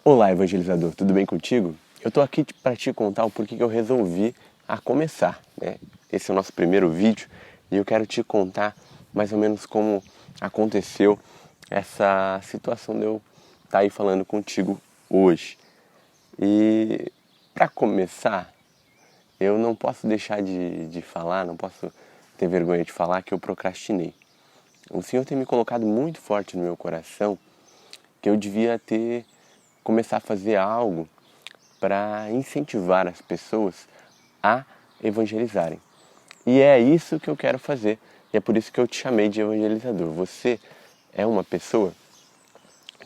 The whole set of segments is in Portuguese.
Olá, evangelizador, tudo bem contigo? Eu tô aqui para te contar o porquê que eu resolvi a começar, né? Esse é o nosso primeiro vídeo e eu quero te contar mais ou menos como aconteceu essa situação de eu estar aí falando contigo hoje. E para começar, eu não posso deixar de falar, não posso ter vergonha de falar que eu procrastinei. O Senhor tem me colocado muito forte no meu coração que eu devia começar a fazer algo para incentivar as pessoas a evangelizarem. E é isso que eu quero fazer. E é por isso que eu te chamei de evangelizador. Você é uma pessoa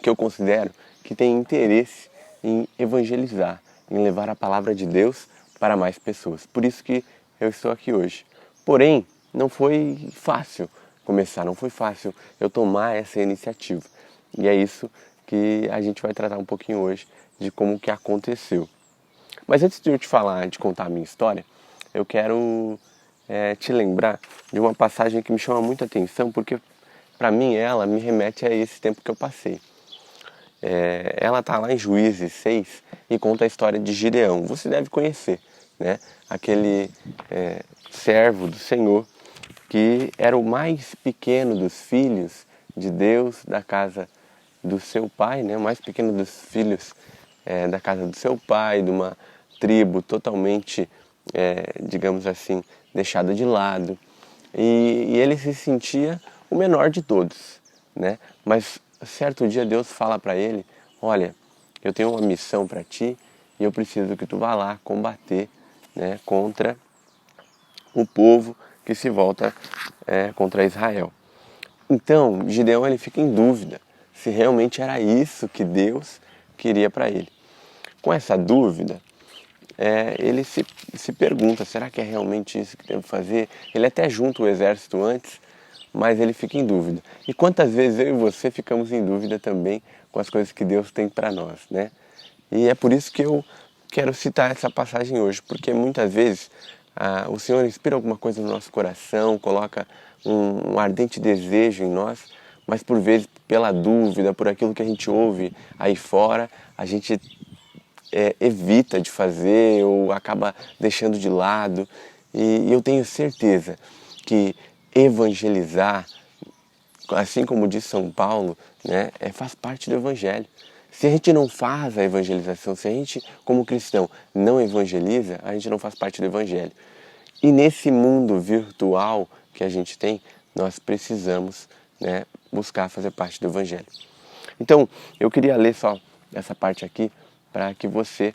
que eu considero que tem interesse em evangelizar, em levar a palavra de Deus para mais pessoas. Por isso que eu estou aqui hoje. Porém, não foi fácil começar, não foi fácil eu tomar essa iniciativa. E é isso que a gente vai tratar um pouquinho hoje de como que aconteceu. Mas antes de eu te falar, de contar a minha história, eu quero te lembrar de uma passagem que me chama muita atenção, porque para mim ela me remete a esse tempo que eu passei. Ela está lá em Juízes 6 e conta a história de Gideão. Você deve conhecer, né? Aquele servo do Senhor que era o mais pequeno dos filhos de Deus, da casa do seu pai, né? O mais pequeno dos filhos da casa do seu pai, de uma tribo totalmente, digamos assim, deixada de lado. E ele se sentia o menor de todos, né? Mas certo dia Deus fala para ele: olha, eu tenho uma missão para ti e eu preciso que tu vá lá combater, né, contra o povo que se volta contra Israel. Então Gideão ele fica em dúvida se realmente era isso que Deus queria para ele. Com essa dúvida, ele se pergunta, será que é realmente isso que devo fazer? Ele até junta o exército antes, mas ele fica em dúvida. E quantas vezes eu e você ficamos em dúvida também com as coisas que Deus tem para nós, né? E é por isso que eu quero citar essa passagem hoje, porque muitas vezes o Senhor inspira alguma coisa no nosso coração, coloca um ardente desejo em nós, mas por vezes pela dúvida, por aquilo que a gente ouve aí fora, a gente evita de fazer ou acaba deixando de lado. E eu tenho certeza que evangelizar, assim como diz São Paulo, né, faz parte do Evangelho. Se a gente não faz a evangelização, se a gente, como cristão, não evangeliza, a gente não faz parte do Evangelho. E nesse mundo virtual que a gente tem, nós precisamos, né, buscar fazer parte do Evangelho. Então, eu queria ler só essa parte aqui para que você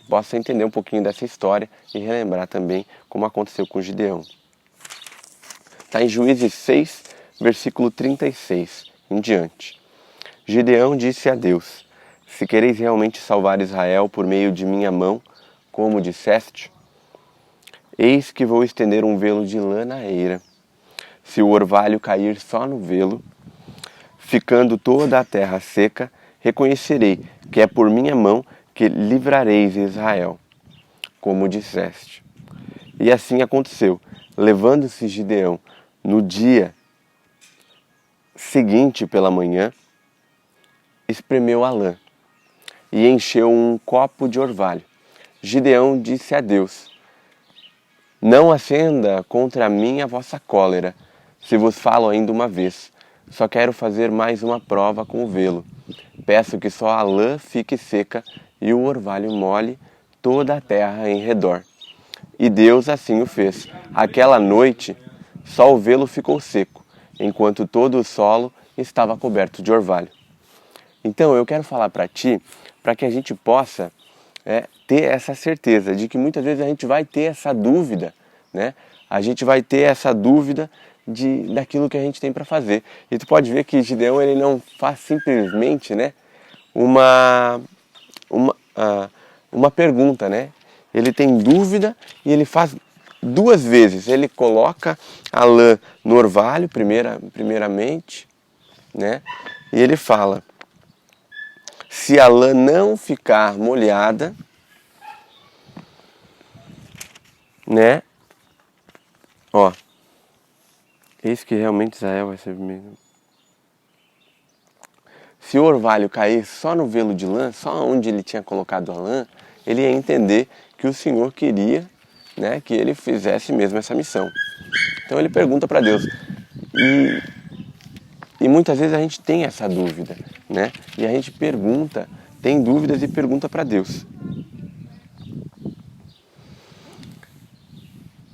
possa entender um pouquinho dessa história e relembrar também como aconteceu com Gideão. Está em Juízes 6, versículo 36 em diante. Gideão disse a Deus: se quereis realmente salvar Israel por meio de minha mão, como disseste, eis que vou estender um velo de lã na eira. Se o orvalho cair só no velo, ficando toda a terra seca, reconhecerei que é por minha mão que livrareis Israel, como disseste. E assim aconteceu. Levando-se Gideão no dia seguinte pela manhã, espremeu a lã e encheu um copo de orvalho. Gideão disse a Deus: não acenda contra mim a vossa cólera, se vos falo ainda uma vez. Só quero fazer mais uma prova com o velo. Peço que só a lã fique seca e o orvalho molhe toda a terra em redor. E Deus assim o fez. Aquela noite, só o velo ficou seco, enquanto todo o solo estava coberto de orvalho. Então eu quero falar para ti, para que a gente possa ter essa certeza de que muitas vezes a gente vai ter essa dúvida, né? A gente vai ter essa dúvida daquilo que a gente tem para fazer. E tu pode ver que Gideão ele não faz simplesmente, né, uma pergunta, né? Ele tem dúvida e ele faz duas vezes. Ele coloca a lã no orvalho, primeiramente, né? E ele fala: se a lã não ficar molhada, né? Ó, eis que realmente Israel vai ser. se o orvalho cair só no velo de lã, só onde ele tinha colocado a lã, ele ia entender que o Senhor queria, né, que ele fizesse mesmo essa missão. Então ele pergunta para Deus. E muitas vezes a gente tem essa dúvida, né? E a gente pergunta, tem dúvidas e pergunta para Deus.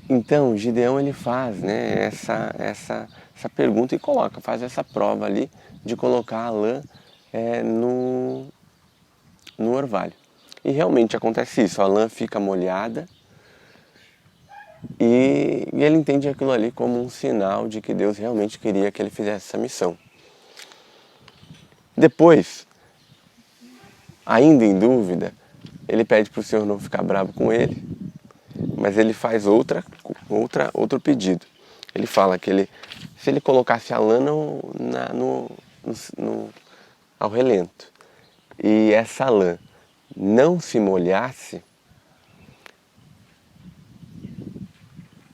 Então Gideão ele faz, né, essa pergunta e faz essa prova ali de colocar a lã no orvalho. E realmente acontece isso, a lã fica molhada e ele entende aquilo ali como um sinal de que Deus realmente queria que ele fizesse essa missão. Depois, ainda em dúvida, ele pede para o Senhor não ficar bravo com ele, mas ele faz outro pedido. Ele fala que se ele colocasse a lã ao relento e essa lã não se molhasse,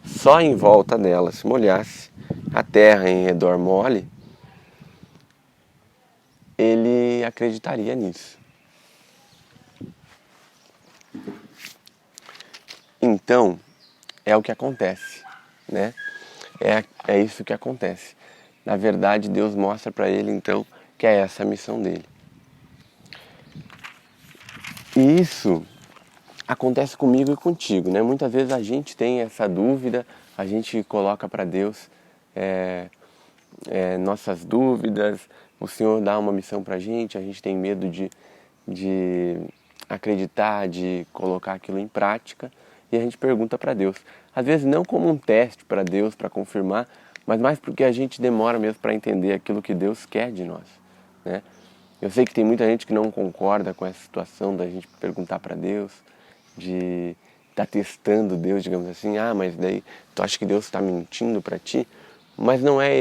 só em volta dela se molhasse, a terra em redor mole, ele acreditaria nisso. Então, é o que acontece, né? É isso que acontece. Na verdade, Deus mostra para ele, então, que é essa a missão dele. E isso acontece comigo e contigo, né? Muitas vezes a gente tem essa dúvida, a gente coloca para Deus nossas dúvidas, o Senhor dá uma missão para a gente tem medo de acreditar, de colocar aquilo em prática, e a gente pergunta para Deus. Às vezes não como um teste para Deus, para confirmar, mas mais porque a gente demora mesmo para entender aquilo que Deus quer de nós, né? Eu sei que tem muita gente que não concorda com essa situação da gente perguntar para Deus, de estar testando Deus, digamos assim, mas daí tu acha que Deus está mentindo para ti? Mas não é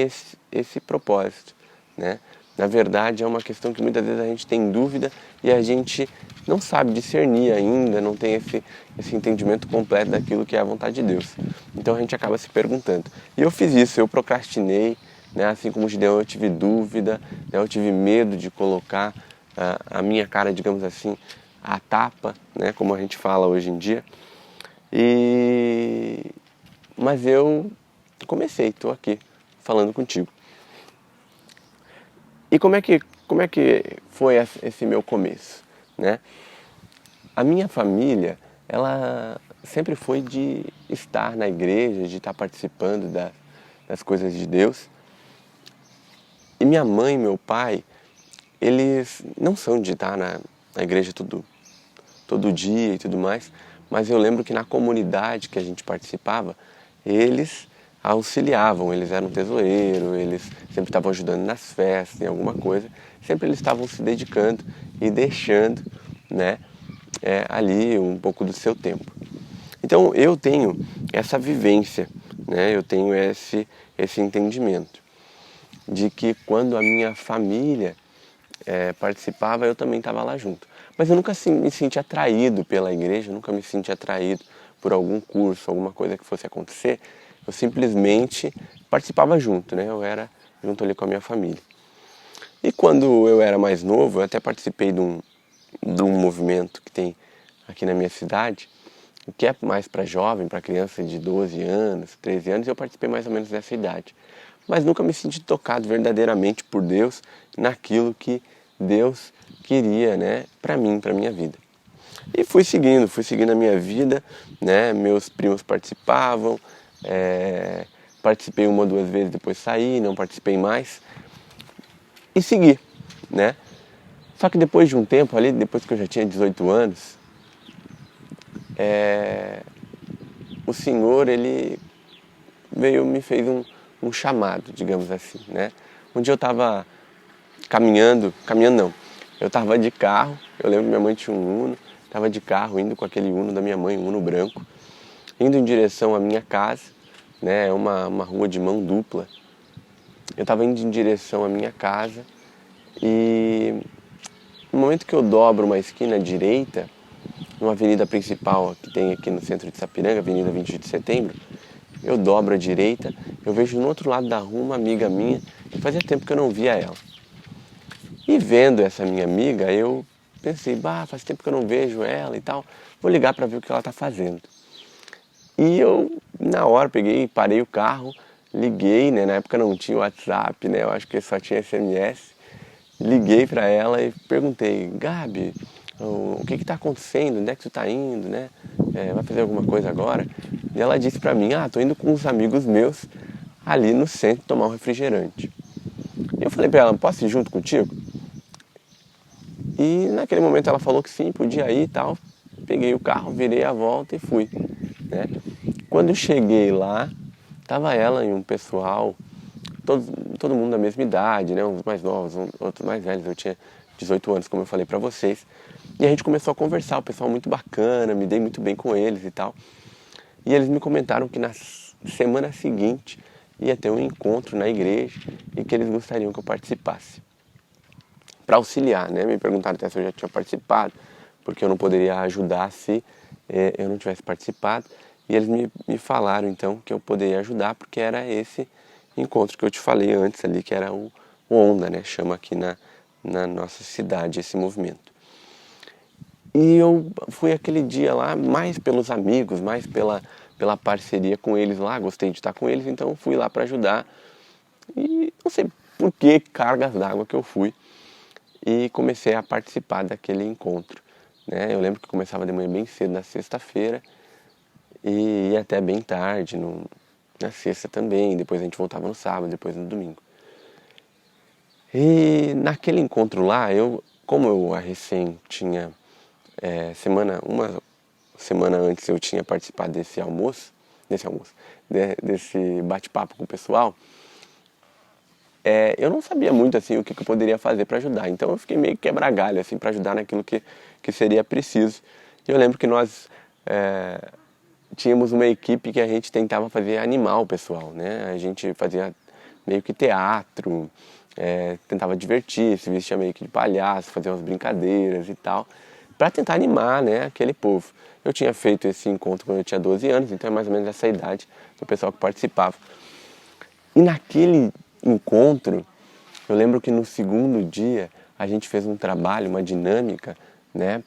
esse propósito, né? Na verdade é uma questão que muitas vezes a gente tem dúvida e a gente não sabe discernir ainda, não tem esse entendimento completo daquilo que é a vontade de Deus. Então a gente acaba se perguntando. E eu fiz isso, eu procrastinei, né? Assim como o Gideão eu tive dúvida, né? Eu tive medo de colocar a minha cara, digamos assim, à tapa, né? Como a gente fala hoje em dia. Mas eu comecei, estou aqui falando contigo. E como é que foi esse meu começo, né? A minha família, ela sempre foi de estar na igreja, de estar participando das coisas de Deus. E minha mãe e meu pai, eles não são de estar na igreja todo dia e tudo mais, mas eu lembro que na comunidade que a gente participava, eles auxiliavam, eles eram tesoureiro, eles sempre estavam ajudando nas festas, em alguma coisa, sempre eles estavam se dedicando e deixando, né, ali um pouco do seu tempo. Então eu tenho essa vivência, né, eu tenho esse entendimento de que quando a minha família participava, eu também estava lá junto. Mas eu nunca me senti atraído pela igreja, nunca me senti atraído por algum curso, alguma coisa que fosse acontecer. Eu simplesmente participava junto, né? Eu era junto ali com a minha família. E quando eu era mais novo, eu até participei de um movimento que tem aqui na minha cidade, que é mais para jovem, para criança de 12 anos, 13 anos, e eu participei mais ou menos dessa idade. Mas nunca me senti tocado verdadeiramente por Deus naquilo que Deus queria, né, para mim, para minha vida. E fui seguindo a minha vida, né, meus primos participavam, participei uma ou duas vezes, depois saí, não participei mais, e segui, né. Só que depois de um tempo ali, depois que eu já tinha 18 anos, o Senhor, Ele me fez um chamado, digamos assim, né. Um dia eu estava caminhando não, eu estava de carro, eu lembro que minha mãe tinha um Uno, estava de carro indo com aquele Uno da minha mãe, um Uno branco, indo em direção à minha casa, né, uma rua de mão dupla. Eu estava indo em direção à minha casa e no momento que eu dobro uma esquina à direita, numa avenida principal que tem aqui no centro de Sapiranga, Avenida 20 de Setembro, eu dobro à direita, eu vejo no outro lado da rua uma amiga minha, e fazia tempo que eu não via ela. E vendo essa minha amiga, eu pensei, faz tempo que eu não vejo ela e tal, vou ligar para ver o que ela está fazendo. E eu, na hora, parei o carro, liguei, né? Na época não tinha WhatsApp, né? Eu acho que só tinha SMS. Liguei para ela e perguntei, Gabi, o que está acontecendo? Onde é que tu está indo, né? Vai fazer alguma coisa agora? E ela disse para mim, tô indo com uns amigos meus ali no centro tomar um refrigerante. E eu falei para ela, posso ir junto contigo? E naquele momento ela falou que sim, podia ir e tal. Peguei o carro, virei a volta e fui, né? Quando eu cheguei lá, tava ela e um pessoal, todo mundo da mesma idade, né? Uns mais novos, outros mais velhos. Eu tinha 18 anos, como eu falei pra vocês. E a gente começou a conversar, o pessoal muito bacana, me dei muito bem com eles e tal. E eles me comentaram que na semana seguinte ia ter um encontro na igreja e que eles gostariam que eu participasse. Para auxiliar, né? Me perguntaram até se eu já tinha participado, porque eu não poderia ajudar se eu não tivesse participado. E eles me falaram então que eu poderia ajudar, porque era esse encontro que eu te falei antes ali, que era o Onda, né? Chama aqui na nossa cidade esse movimento. E eu fui aquele dia lá mais pelos amigos, mais pela parceria com eles lá, gostei de estar com eles, então fui lá para ajudar. E não sei por que cargas d'água que eu fui e comecei a participar daquele encontro, né? Eu lembro que começava de manhã bem cedo na sexta-feira e ia até bem tarde na sexta também, depois a gente voltava no sábado, depois no domingo. E naquele encontro lá, como eu recém tinha uma semana antes eu tinha participado desse bate-papo com o pessoal, eu não sabia muito assim o que eu poderia fazer para ajudar. Então eu fiquei meio quebra-galho assim para ajudar naquilo que seria preciso. E eu lembro que nós tínhamos uma equipe que a gente tentava fazer animar o pessoal, né? A gente fazia meio que teatro, tentava divertir, se vestia meio que de palhaço, fazia umas brincadeiras e tal, para tentar animar, né, aquele povo. Eu tinha feito esse encontro quando eu tinha 12 anos, então é mais ou menos essa idade do pessoal que participava. E naquele encontro, eu lembro que no segundo dia a gente fez um trabalho, uma dinâmica, né,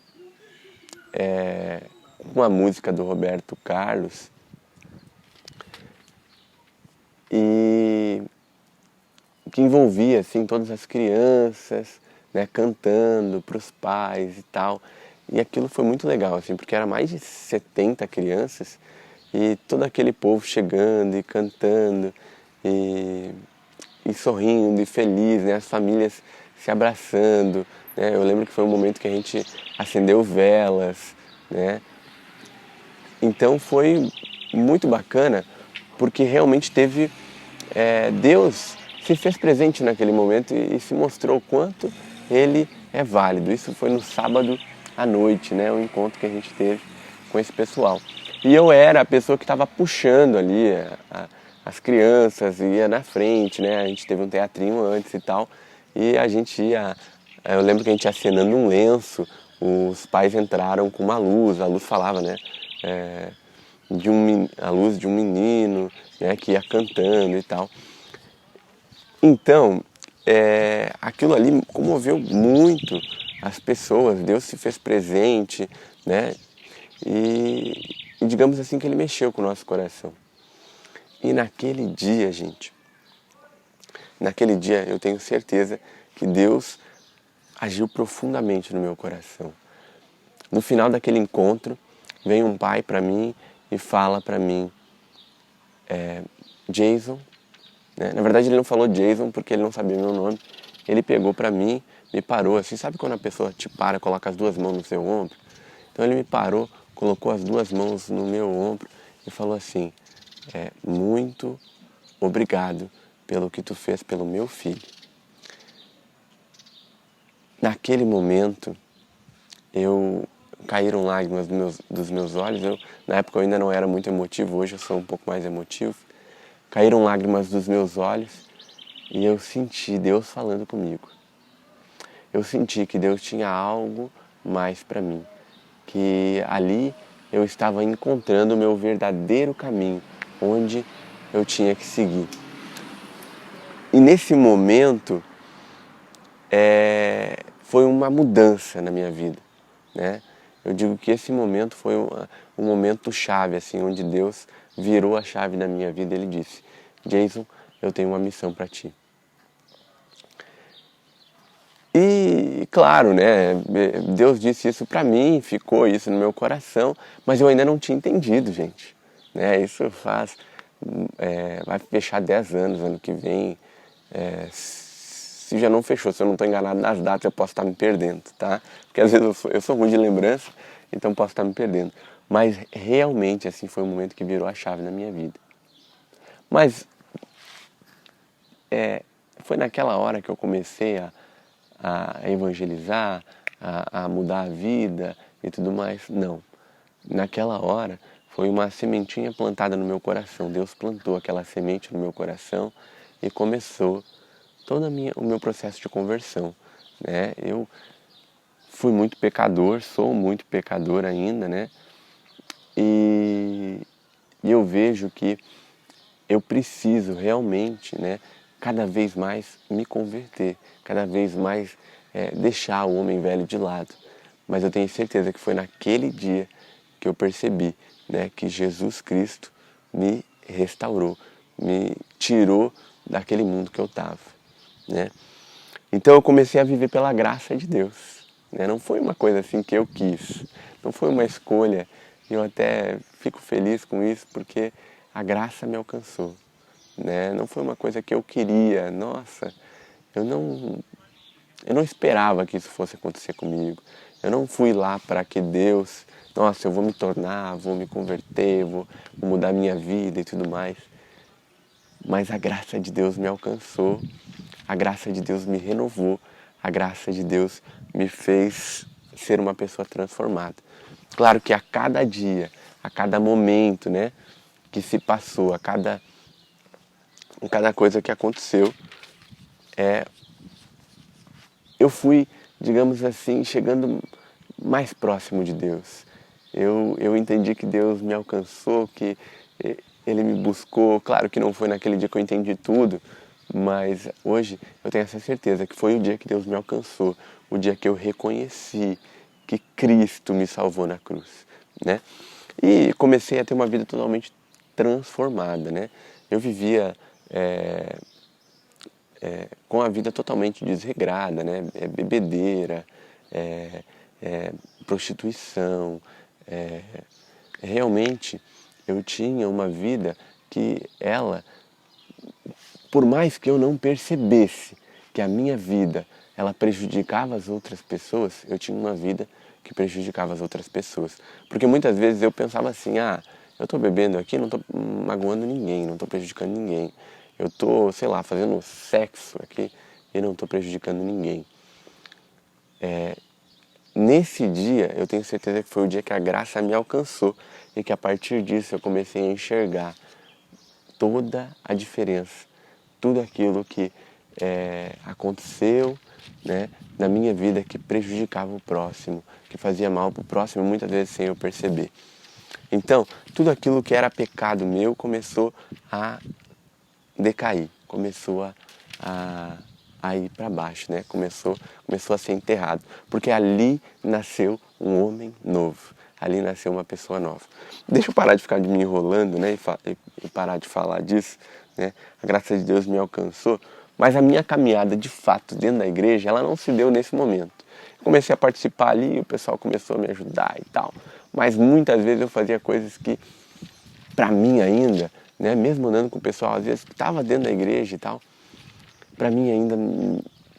com a música do Roberto Carlos e que envolvia assim todas as crianças, né, cantando para os pais e tal. E aquilo foi muito legal assim, porque era mais de 70 crianças e todo aquele povo chegando e cantando e sorrindo e feliz, né, as famílias se abraçando, né? Eu lembro que foi um momento que a gente acendeu velas, né? Então foi muito bacana, porque realmente Deus se fez presente naquele momento e se mostrou o quanto Ele é válido. Isso foi no sábado à noite, né? O encontro que a gente teve com esse pessoal. E eu era a pessoa que estava puxando ali as crianças, ia na frente, né? A gente teve um teatrinho antes e tal, e a gente ia... Eu lembro que a gente ia acenando um lenço, os pais entraram com uma luz, a luz falava, né? A luz de um menino, né, que ia cantando e tal. Então, aquilo ali comoveu muito as pessoas, Deus se fez presente, né? E digamos assim que Ele mexeu com o nosso coração. E naquele dia, gente, eu tenho certeza que Deus agiu profundamente no meu coração. No final daquele encontro, vem um pai para mim e fala para mim, Jason, né? Na verdade ele não falou Jason porque ele não sabia meu nome. Ele pegou para mim, me parou assim, sabe quando a pessoa te para, coloca as duas mãos no seu ombro? Então ele me parou, colocou as duas mãos no meu ombro e falou assim, muito obrigado pelo que tu fez pelo meu filho. Naquele momento, caíram lágrimas dos meus olhos. Na época eu ainda não era muito emotivo, hoje eu sou um pouco mais emotivo. Caíram lágrimas dos meus olhos e eu senti Deus falando comigo. Eu senti que Deus tinha algo mais para mim, que ali eu estava encontrando o meu verdadeiro caminho, onde eu tinha que seguir. E nesse momento, foi uma mudança na minha vida, né? Eu digo que esse momento foi um momento chave, assim, onde Deus virou a chave da minha vida. Ele disse: Jason, eu tenho uma missão para ti. E claro, né? Deus disse isso para mim, ficou isso no meu coração, mas eu ainda não tinha entendido, gente. Né? Isso vai fechar 10 anos ano que vem. Se já não fechou, se eu não estou enganado nas datas, eu posso estar me perdendo, tá? Porque às vezes eu sou ruim de lembrança, então posso estar me perdendo. Mas realmente, assim, foi um momento que virou a chave na minha vida. Mas foi naquela hora que eu comecei a evangelizar, a mudar a vida e tudo mais. Não. Naquela hora foi uma sementinha plantada no meu coração. Deus plantou aquela semente no meu coração e começou todo o meu processo de conversão. Né? Eu fui muito pecador, sou muito pecador ainda, né? E eu vejo que eu preciso realmente, né, cada vez mais me converter, cada vez mais deixar o homem velho de lado. Mas eu tenho certeza que foi naquele dia que eu percebi, né, que Jesus Cristo me restaurou, me tirou daquele mundo que eu estava. Né? Então eu comecei a viver pela graça de Deus. Né? Não foi uma coisa assim que eu quis, não foi uma escolha. Eu até fico feliz com isso porque a graça me alcançou. Né? Não foi uma coisa que eu queria. Nossa, eu não esperava que isso fosse acontecer comigo. Eu não fui lá para que Deus, nossa, eu vou me tornar, vou me converter, vou mudar minha vida e tudo mais. Mas a graça de Deus me alcançou, a graça de Deus me renovou, a graça de Deus me fez ser uma pessoa transformada. Claro que a cada dia, a cada momento, né, que se passou, cada coisa que aconteceu, eu fui, digamos assim, chegando mais próximo de Deus. Eu entendi que Deus me alcançou, que Ele me buscou. Claro que não foi naquele dia que eu entendi tudo, mas hoje eu tenho essa certeza que foi o dia que Deus me alcançou, o dia que eu reconheci que Cristo me salvou na cruz, né? E comecei a ter uma vida totalmente transformada, né? Eu vivia com a vida totalmente desregrada, né? Bebedeira, prostituição. Realmente eu tinha uma vida que por mais que eu não percebesse que a minha vida ela prejudicava as outras pessoas, eu tinha uma vida que prejudicava as outras pessoas. Porque muitas vezes eu pensava assim, eu estou bebendo aqui, não estou magoando ninguém, não estou prejudicando ninguém. Eu estou, sei lá, fazendo sexo aqui e não estou prejudicando ninguém. Nesse dia, eu tenho certeza que foi o dia que a graça me alcançou e que a partir disso eu comecei a enxergar toda a diferença, tudo aquilo que aconteceu, né, na minha vida que prejudicava o próximo, que fazia mal para o próximo, muitas vezes sem eu perceber. Então, tudo aquilo que era pecado meu começou a decair, começou a ir para baixo, né? Começou a ser enterrado, porque ali nasceu um homem novo, ali nasceu uma pessoa nova. Deixa eu parar de ficar me enrolando, né? E parar de falar disso, né? A graça de Deus me alcançou, mas a minha caminhada de fato dentro da igreja, ela não se deu nesse momento. Comecei a participar ali, o pessoal começou a me ajudar e tal, mas muitas vezes eu fazia coisas que, para mim ainda, né, mesmo andando com o pessoal, às vezes estava dentro da igreja e tal, para mim ainda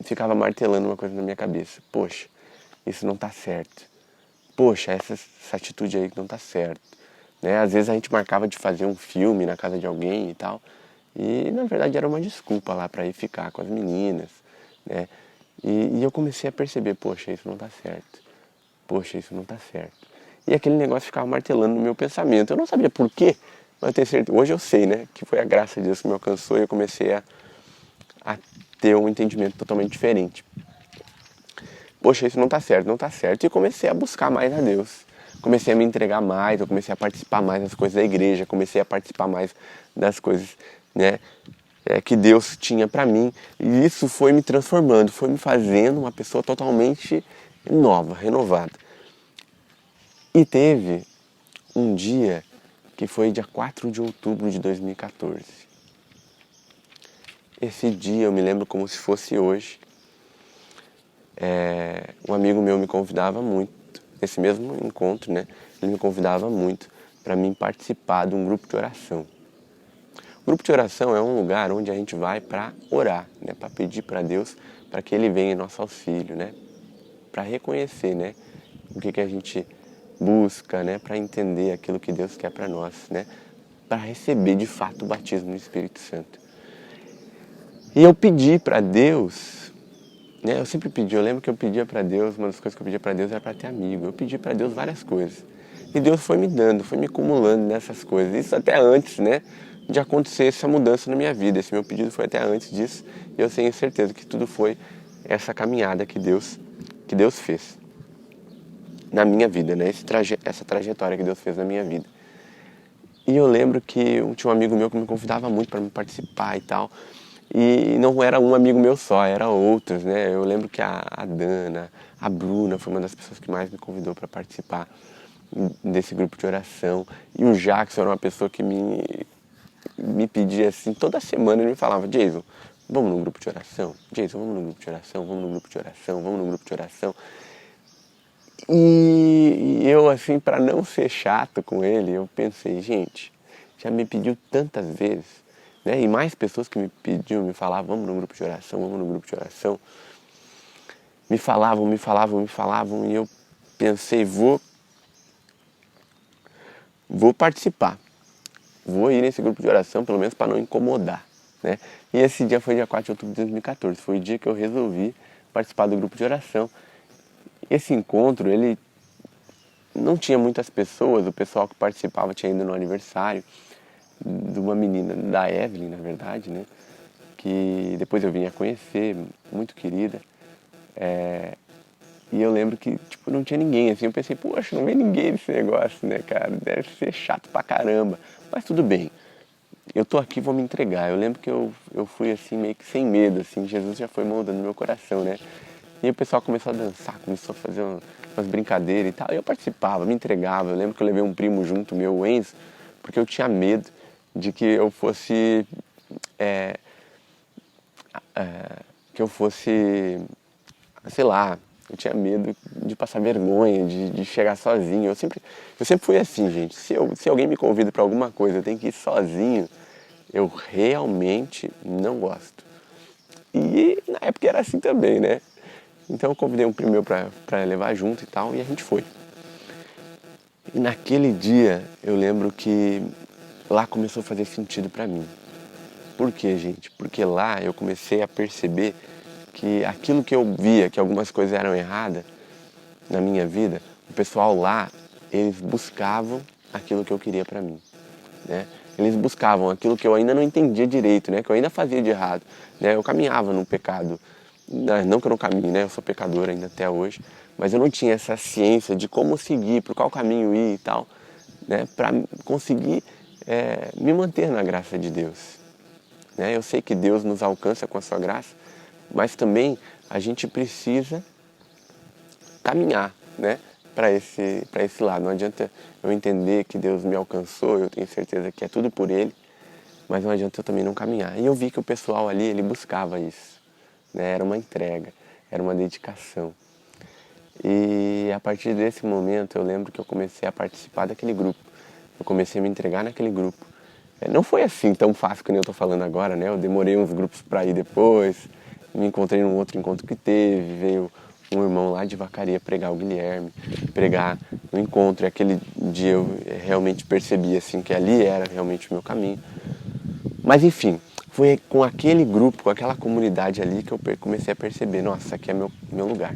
ficava martelando uma coisa na minha cabeça. Poxa, isso não está certo. Poxa, essa atitude aí não está certo. Né? Às vezes a gente marcava de fazer um filme na casa de alguém e tal, e na verdade era uma desculpa lá para ir ficar com as meninas, né? E eu comecei a perceber, poxa, isso não está certo. Poxa, isso não está certo. E aquele negócio ficava martelando no meu pensamento. Eu não sabia por quê, mas eu tenho certeza. Hoje eu sei, né? Que foi a graça de Deus que me alcançou e eu comecei a ter um entendimento totalmente diferente. Poxa, isso não está certo, não está certo. E comecei a buscar mais a Deus. Comecei a me entregar mais, eu comecei a participar mais das coisas da igreja, comecei a participar mais das coisas, né? que Deus tinha para mim. E isso foi me transformando, foi me fazendo uma pessoa totalmente nova, renovada. E teve um dia que foi dia 4 de outubro de 2014. Esse dia eu me lembro como se fosse hoje. Um amigo meu me convidava muito, nesse mesmo encontro, né? Ele me convidava muito para mim participar de um grupo de oração. O grupo de oração é um lugar onde a gente vai para orar, né? Para pedir para Deus para que Ele venha em nosso auxílio, né? Para reconhecer, né? O que a gente busca, né? Para entender aquilo que Deus quer para nós, né? Para receber de fato o batismo no Espírito Santo. E eu pedi para Deus, né? Eu sempre pedi, eu lembro que eu pedia para Deus, uma das coisas que eu pedia para Deus era para ter amigo. Eu pedi para Deus várias coisas. E Deus foi me dando, foi me acumulando nessas coisas. Isso até antes, né? De acontecer essa mudança na minha vida. Esse meu pedido foi até antes disso. E eu tenho certeza que tudo foi essa caminhada que Deus fez na minha vida, né? Essa trajetória que Deus fez na minha vida. E eu lembro que tinha um amigo meu que me convidava muito para me participar e tal. E não era um amigo meu só, era outros, né? Eu lembro que a Dana, a Bruna foi uma das pessoas que mais me convidou para participar desse grupo de oração. E o Jackson era uma pessoa que me pedia assim, toda semana ele me falava: Jason, vamos num grupo de oração? Jason, vamos num grupo de oração? Vamos num grupo de oração? Vamos num grupo de oração? E eu, assim, para não ser chato com ele, eu pensei: gente, já me pediu tantas vezes, né? E mais pessoas que me pediam, me falavam: vamos num grupo de oração, vamos num grupo de oração. Me falavam, e eu pensei: vou participar. Vou ir nesse grupo de oração, pelo menos para não incomodar, né? E esse dia foi dia 4 de outubro de 2014. Foi o dia que eu resolvi participar do grupo de oração. Esse encontro, ele não tinha muitas pessoas. O pessoal que participava tinha ido no aniversário de uma menina, da Evelyn, na verdade, né? Que depois eu vim a conhecer, muito querida. E eu lembro que, tipo, não tinha ninguém, assim. Eu pensei: poxa, não vem ninguém nesse negócio, né, cara? Deve ser chato pra caramba. Mas tudo bem. Eu tô aqui, vou me entregar. Eu lembro que eu fui assim, meio que sem medo, assim. Jesus já foi moldando meu coração, né? E o pessoal começou a dançar, começou a fazer umas brincadeiras e tal. E eu participava, me entregava. Eu lembro que eu levei um primo junto, meu, o Enzo, porque eu tinha medo de que eu fosse... que eu fosse... sei lá, eu tinha medo de passar vergonha, de chegar sozinho. Eu sempre fui assim, gente. Se alguém me convida para alguma coisa, eu tenho que ir sozinho, eu realmente não gosto. E na época era assim também, né? Então eu convidei um primo meu para levar junto e tal, e a gente foi. E naquele dia eu lembro que lá começou a fazer sentido para mim. Por quê, gente? Porque lá eu comecei a perceber que aquilo que eu via, que algumas coisas eram erradas na minha vida, o pessoal lá, eles buscavam aquilo que eu queria para mim, né? Eles buscavam aquilo que eu ainda não entendia direito, né? Que eu ainda fazia de errado, né? Eu caminhava no pecado, não que eu não caminhe, né? Eu sou pecador ainda até hoje, mas eu não tinha essa ciência de como seguir, por qual caminho ir e tal, né? Para conseguir me manter na graça de Deus, né? Eu sei que Deus nos alcança com a sua graça, mas também a gente precisa caminhar, né, para esse lado. Não adianta eu entender que Deus me alcançou, eu tenho certeza que é tudo por Ele, mas não adianta eu também não caminhar. E eu vi que o pessoal ali, ele buscava isso, né? Era uma entrega, era uma dedicação. E a partir desse momento eu lembro que eu comecei a participar daquele grupo. Eu comecei a me entregar naquele grupo. Não foi assim tão fácil que nem eu tô falando agora, né? Eu demorei uns grupos para ir depois, me encontrei num outro encontro que teve, veio um irmão lá de Vacaria pregar, o Guilherme, pregar no encontro. E aquele dia eu realmente percebi assim que ali era realmente o meu caminho. Mas enfim, foi com aquele grupo, com aquela comunidade ali que eu comecei a perceber: nossa, aqui é meu lugar,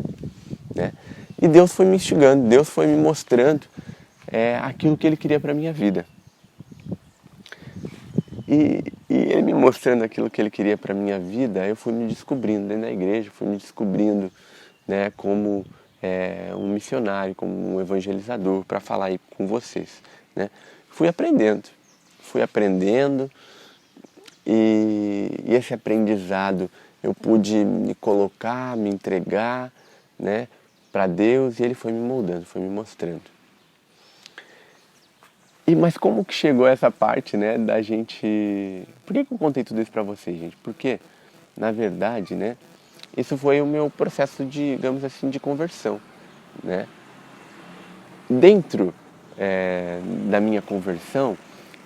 né? E Deus foi me instigando, Deus foi me mostrando aquilo que Ele queria para minha vida. E Ele me mostrando aquilo que Ele queria para minha vida, eu fui me descobrindo dentro da igreja, fui me descobrindo, né, como um missionário, como um evangelizador, para falar aí com vocês, né? Fui aprendendo, E esse aprendizado eu pude me colocar, me entregar, né, para Deus, e Ele foi me moldando, foi me mostrando. Mas como que chegou essa parte, né, da gente... Por que eu contei tudo isso para vocês, gente? Porque, na verdade, né, isso foi o meu processo de, digamos assim, de conversão, né? Dentro da minha conversão,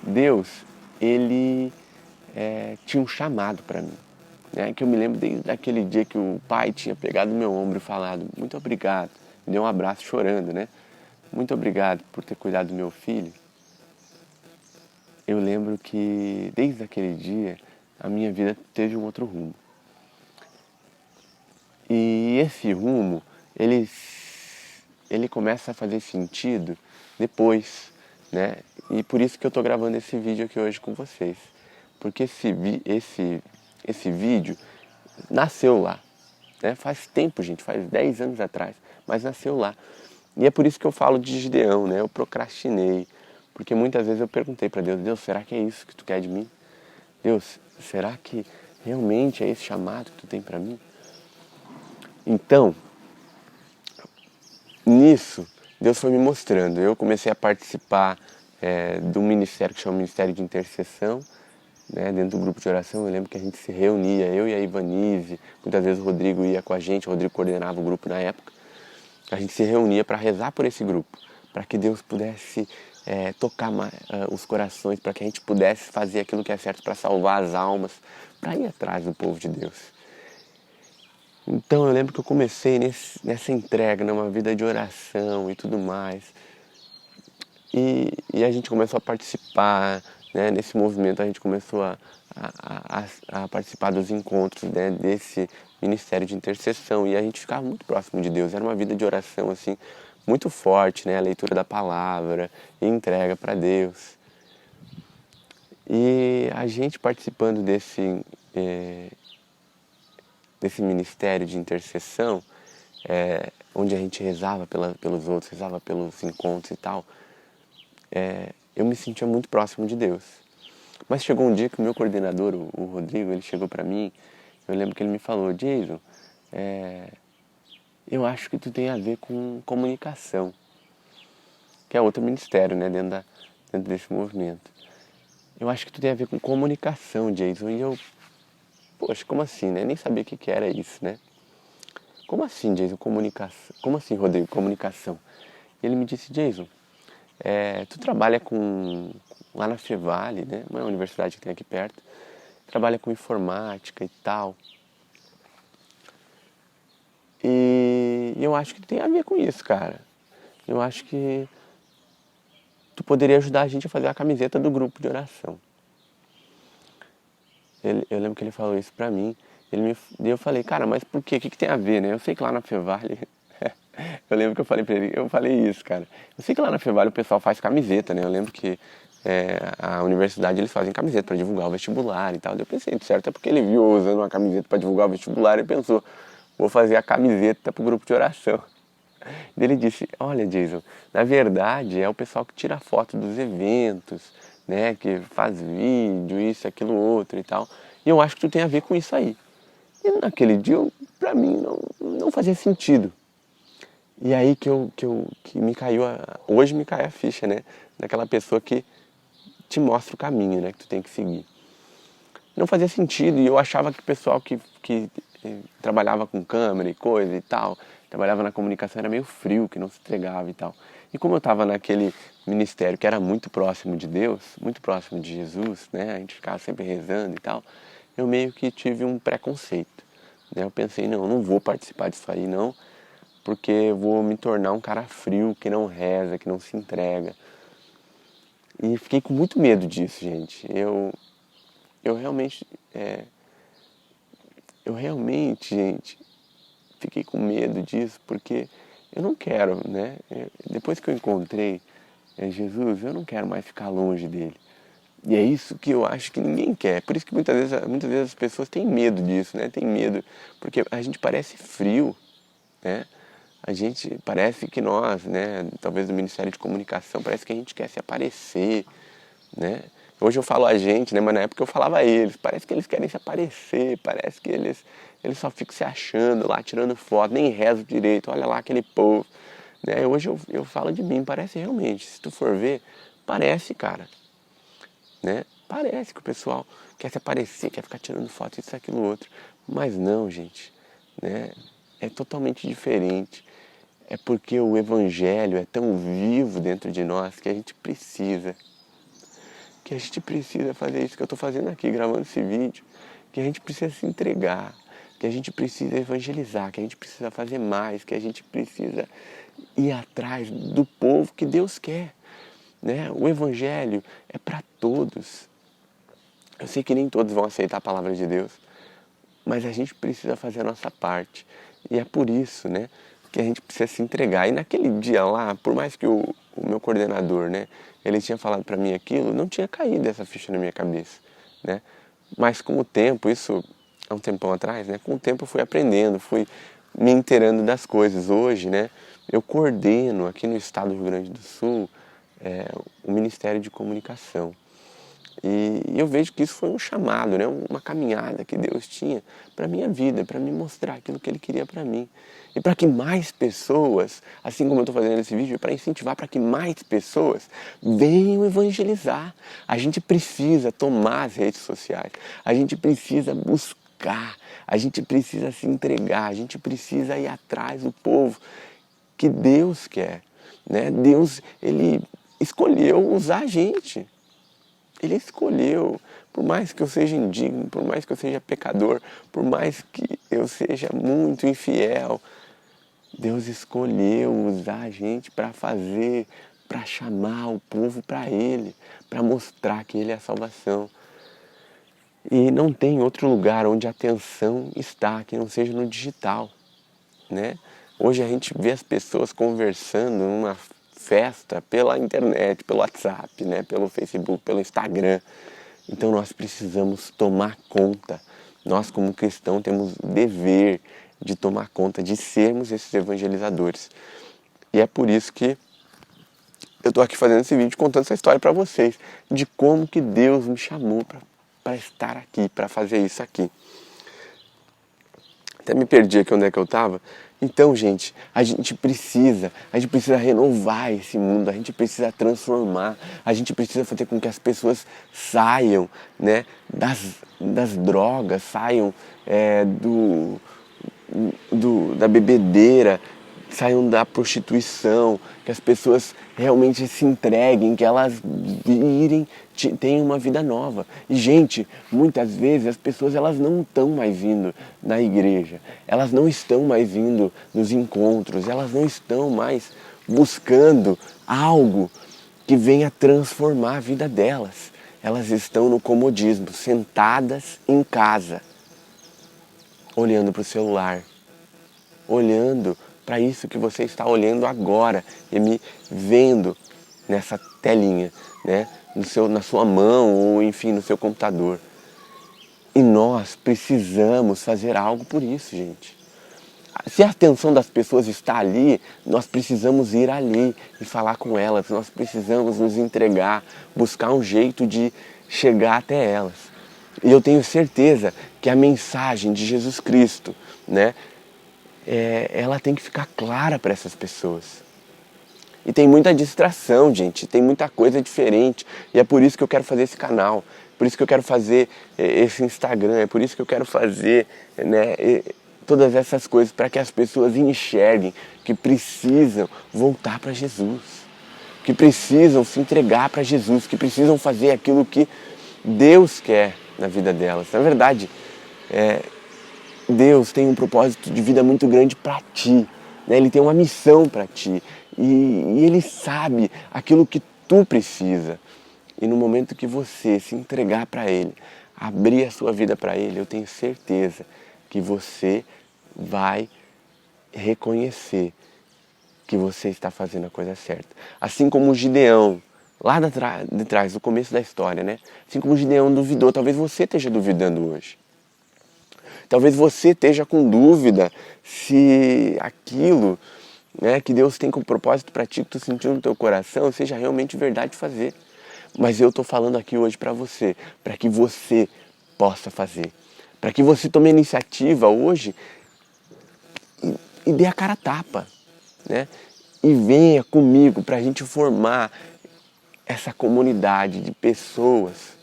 Deus, Ele tinha um chamado para mim. Né? Que eu me lembro desde aquele dia que o pai tinha pegado no meu ombro e falado: muito obrigado, me deu um abraço chorando, né? Muito obrigado por ter cuidado do meu filho. Eu lembro que desde aquele dia a minha vida teve um outro rumo. E esse rumo, ele começa a fazer sentido depois, né? E por isso que eu estou gravando esse vídeo aqui hoje com vocês. Porque esse vídeo nasceu lá. Né? Faz tempo, gente, faz 10 anos atrás, mas nasceu lá. E é por isso que eu falo de Gideão, né? Eu procrastinei. Porque muitas vezes eu perguntei para Deus: Deus, será que é isso que tu quer de mim? Deus, será que realmente é esse chamado que tu tem para mim? Então, nisso, Deus foi me mostrando. Eu comecei a participar do ministério que chama Ministério de Intercessão, né, dentro do grupo de oração. Eu lembro que a gente se reunia, eu e a Ivanise, muitas vezes o Rodrigo ia com a gente, o Rodrigo coordenava o grupo na época. A gente se reunia para rezar por esse grupo, para que Deus pudesse tocar os corações, para que a gente pudesse fazer aquilo que é certo para salvar as almas, para ir atrás do povo de Deus. Então eu lembro que eu comecei nessa entrega, numa vida de oração e tudo mais. E a gente começou a participar, né, nesse movimento, a gente começou a participar dos encontros, né, desse ministério de intercessão, e a gente ficava muito próximo de Deus. Era uma vida de oração assim, muito forte, né, a leitura da palavra e entrega para Deus. E a gente participando desse ministério de intercessão, onde a gente rezava pelos outros, rezava pelos encontros e tal, eu me sentia muito próximo de Deus. Mas chegou um dia que o meu coordenador, o Rodrigo, ele chegou para mim, eu lembro que ele me falou: Jason, eu acho que tu tem a ver com comunicação, que é outro ministério, né, dentro desse movimento. Eu acho que tu tem a ver com comunicação, Jason. E eu, poxa, como assim, né? Nem sabia o que era isso, né? Como assim, Jason, comunicação? Como assim, Rodrigo, comunicação? E ele me disse: Jason, tu trabalha lá na Fevale, né? Uma universidade que tem aqui perto. Trabalha com informática e tal. E eu acho que tem a ver com isso, cara. Eu acho que tu poderia ajudar a gente a fazer a camiseta do grupo de oração. Eu lembro que ele falou isso pra mim. E eu falei: cara, mas por quê? O que tem a ver, né? Eu sei que lá na Fevale... Eu lembro que eu falei pra ele, eu falei isso, cara. Eu sei que lá na Fevale o pessoal faz camiseta, né? Eu lembro que a universidade eles fazem camiseta pra divulgar o vestibular e tal. Eu pensei, certo, é porque ele viu eu usando uma camiseta pra divulgar o vestibular e pensou: vou fazer a camiseta pro grupo de oração. E ele disse: olha, Jason, na verdade é o pessoal que tira foto dos eventos, né? Que faz vídeo, isso, aquilo, outro e tal. E eu acho que tu tem a ver com isso aí. E naquele dia, pra mim, não fazia sentido. E aí que me caiu, hoje me cai a ficha, né? Daquela pessoa que te mostra o caminho, né? Que tu tem que seguir. Não fazia sentido, e eu achava que o pessoal que trabalhava com câmera e coisa e tal, trabalhava na comunicação, era meio frio, que não se entregava e tal. E como eu estava naquele ministério que era muito próximo de Deus, muito próximo de Jesus, né? A gente ficava sempre rezando e tal, eu meio que tive um preconceito, né? Eu pensei: não vou participar disso aí não, porque eu vou me tornar um cara frio, que não reza, que não se entrega. E fiquei com muito medo disso, gente. Eu realmente, gente, fiquei com medo disso, porque eu não quero, né? Depois que eu encontrei Jesus, eu não quero mais ficar longe dele. E é isso que eu acho que ninguém quer. Por isso que muitas vezes as pessoas têm medo disso, né? Tem medo, porque a gente parece frio, né? A gente parece que nós, né, talvez do Ministério de Comunicação, parece que a gente quer se aparecer, né? Hoje eu falo a gente, né? Mas na época eu falava a eles. Parece que eles querem se aparecer, parece que eles só ficam se achando lá, tirando foto, nem rezam direito, olha lá aquele povo. Né? Hoje eu falo de mim, parece realmente, se tu for ver, parece, cara. Né? Parece que o pessoal quer se aparecer, quer ficar tirando foto, isso, aquilo, outro. Mas não, gente. Né? É totalmente diferente. É porque o Evangelho é tão vivo dentro de nós que a gente precisa fazer isso que eu estou fazendo aqui, gravando esse vídeo, que a gente precisa se entregar, que a gente precisa evangelizar, que a gente precisa fazer mais, que a gente precisa ir atrás do povo que Deus quer. Né? O Evangelho é para todos. Eu sei que nem todos vão aceitar a palavra de Deus, mas a gente precisa fazer a nossa parte. E é por isso, né, que a gente precisa se entregar. E naquele dia lá, por mais que o meu coordenador, né, ele tinha falado para mim aquilo, não tinha caído essa ficha na minha cabeça, né? Mas com o tempo, isso há um tempão atrás, né, com o tempo eu fui aprendendo, fui me inteirando das coisas. Hoje, né, eu coordeno aqui no estado do Rio Grande do Sul o Ministério de Comunicação. E eu vejo que isso foi um chamado, né? Uma caminhada que Deus tinha para a minha vida, para me mostrar aquilo que Ele queria para mim. E para que mais pessoas, assim como eu estou fazendo esse vídeo, para incentivar para que mais pessoas venham evangelizar. A gente precisa tomar as redes sociais, a gente precisa buscar, a gente precisa se entregar, a gente precisa ir atrás do povo que Deus quer. Né? Deus, Ele escolheu usar a gente. Ele escolheu, por mais que eu seja indigno, por mais que eu seja pecador, por mais que eu seja muito infiel, Deus escolheu usar a gente para fazer, para chamar o povo para Ele, para mostrar que Ele é a salvação. E não tem outro lugar onde a atenção está, que não seja no digital. Né? Hoje a gente vê as pessoas conversando numa festa pela internet, pelo WhatsApp, né? Pelo Facebook, pelo Instagram. Então nós precisamos tomar conta. Nós como cristãos temos o dever de tomar conta, de sermos esses evangelizadores. E é por isso que eu estou aqui fazendo esse vídeo contando essa história para vocês, de como que Deus me chamou para estar aqui, para fazer isso aqui. Até me perdi aqui onde é que eu estava. Então, gente, a gente precisa renovar esse mundo, a gente precisa transformar, a gente precisa fazer com que as pessoas saiam, né, das drogas, saiam da bebedeira, saiam da prostituição, que as pessoas realmente se entreguem, que elas tenham uma vida nova. E, gente, muitas vezes as pessoas elas não estão mais indo na igreja, elas não estão mais indo nos encontros, elas não estão mais buscando algo que venha transformar a vida delas. Elas estão no comodismo, sentadas em casa, olhando para o celular, olhando para isso que você está olhando agora e me vendo nessa telinha, né? Na sua mão ou enfim no seu computador. E nós precisamos fazer algo por isso, gente. Se a atenção das pessoas está ali, nós precisamos ir ali e falar com elas, nós precisamos nos entregar, buscar um jeito de chegar até elas. E eu tenho certeza que a mensagem de Jesus Cristo, né, ela tem que ficar clara para essas pessoas. E tem muita distração, gente, tem muita coisa diferente. E é por isso que eu quero fazer esse canal, por isso que eu quero fazer esse Instagram, é por isso que eu quero fazer, né, todas essas coisas, para que as pessoas enxerguem que precisam voltar para Jesus, que precisam se entregar para Jesus, que precisam fazer aquilo que Deus quer na vida delas. Na verdade, Deus tem um propósito de vida muito grande para ti, né? Ele tem uma missão para ti e Ele sabe aquilo que tu precisa. E no momento que você se entregar para Ele, abrir a sua vida para Ele, eu tenho certeza que você vai reconhecer que você está fazendo a coisa certa. Assim como o Gideão, lá de trás, no começo da história, né? Assim como o Gideão duvidou, talvez você esteja duvidando hoje. Talvez você esteja com dúvida se aquilo, né, que Deus tem como propósito para ti, que tu sentiu no teu coração, seja realmente verdade fazer. Mas eu estou falando aqui hoje para você, para que você possa fazer. Para que você tome a iniciativa hoje e dê a cara a tapa, né? E venha comigo para a gente formar essa comunidade de pessoas,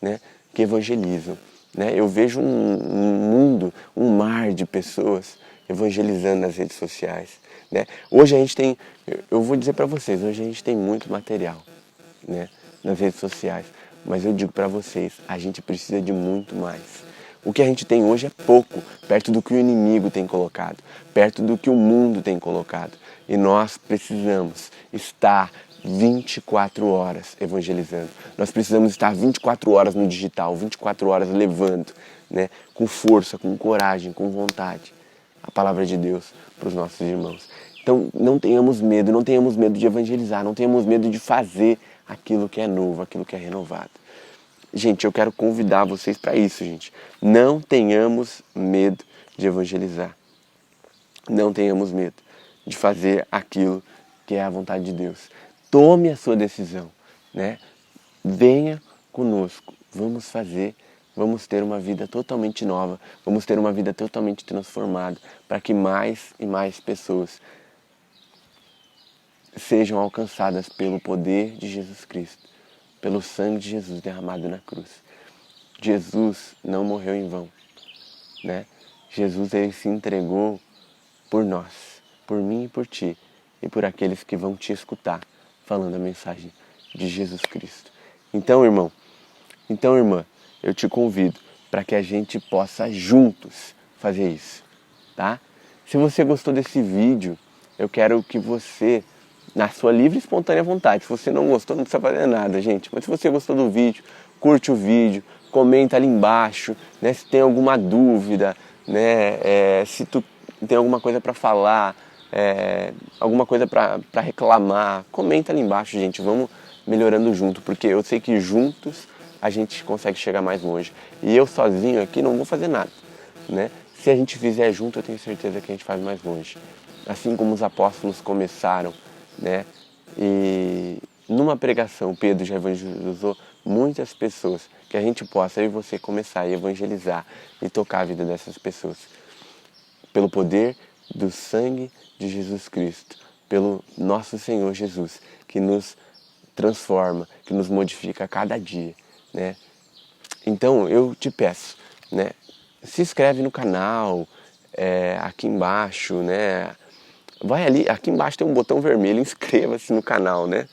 né, que evangelizam. Né? Eu vejo um mundo, um mar de pessoas evangelizando nas redes sociais. Né? Hoje a gente tem, eu vou dizer para vocês, hoje a gente tem muito material, né, nas redes sociais. Mas eu digo para vocês, a gente precisa de muito mais. O que a gente tem hoje é pouco, perto do que o inimigo tem colocado, perto do que o mundo tem colocado. E nós precisamos estar 24 horas evangelizando. Nós precisamos estar 24 horas no digital, 24 horas levando, né, com força, com coragem, com vontade, a palavra de Deus para os nossos irmãos. Então não tenhamos medo de evangelizar, não tenhamos medo de fazer aquilo que é novo, aquilo que é renovado. Gente, eu quero convidar vocês para isso, gente. Não tenhamos medo de evangelizar. Não tenhamos medo de fazer aquilo que é a vontade de Deus. Tome a sua decisão, né? Venha conosco. Vamos fazer, vamos ter uma vida totalmente nova, vamos ter uma vida totalmente transformada, para que mais e mais pessoas sejam alcançadas pelo poder de Jesus Cristo, pelo sangue de Jesus derramado na cruz. Jesus não morreu em vão, né? Jesus, ele se entregou por nós, por mim e por ti, e por aqueles que vão te escutar, falando a mensagem de Jesus Cristo. Então, irmão, então, irmã, eu te convido para que a gente possa juntos fazer isso, tá? Se você gostou desse vídeo, eu quero que você, na sua livre e espontânea vontade, se você não gostou, não precisa fazer nada, gente, mas se você gostou do vídeo, curte o vídeo, comenta ali embaixo, né, se tem alguma dúvida, né, se tu tem alguma coisa para falar, alguma coisa para reclamar, comenta ali embaixo, gente, vamos melhorando junto, porque eu sei que juntos a gente consegue chegar mais longe. E eu sozinho aqui não vou fazer nada, né? Se a gente fizer junto, eu tenho certeza que a gente faz mais longe. Assim como os apóstolos começaram, né? E numa pregação, Pedro já evangelizou muitas pessoas, que a gente possa, eu e você, começar a evangelizar e tocar a vida dessas pessoas. Pelo poder do sangue de Jesus Cristo, pelo nosso Senhor Jesus, que nos transforma, que nos modifica a cada dia, né? Então eu te peço, né? Se inscreve no canal, aqui embaixo, né? Vai ali, aqui embaixo tem um botão vermelho, inscreva-se no canal, né?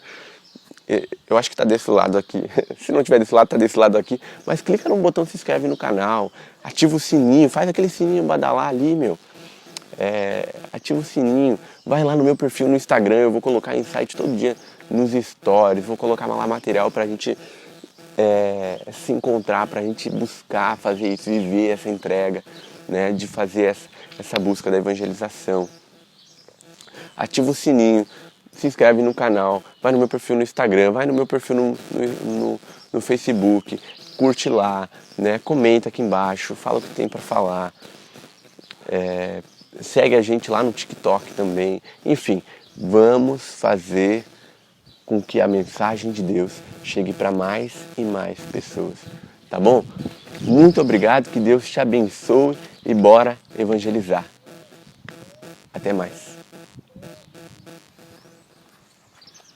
Eu acho que está desse lado aqui. Se não tiver desse lado, está desse lado aqui. Mas clica no botão se inscreve no canal, ativa o sininho, faz aquele sininho badalar ali, meu. Ativa o sininho, vai lá no meu perfil no Instagram, eu vou colocar insight todo dia nos stories, vou colocar lá material pra gente se encontrar, pra gente buscar fazer isso, viver essa entrega, né, de fazer essa busca da evangelização. Ativa o sininho, se inscreve no canal, vai no meu perfil no Instagram, vai no meu perfil no Facebook, curte lá, né, comenta aqui embaixo, fala o que tem pra falar. Segue a gente lá no TikTok também. Enfim, vamos fazer com que a mensagem de Deus chegue para mais e mais pessoas. Tá bom? Muito obrigado, que Deus te abençoe e bora evangelizar. Até mais.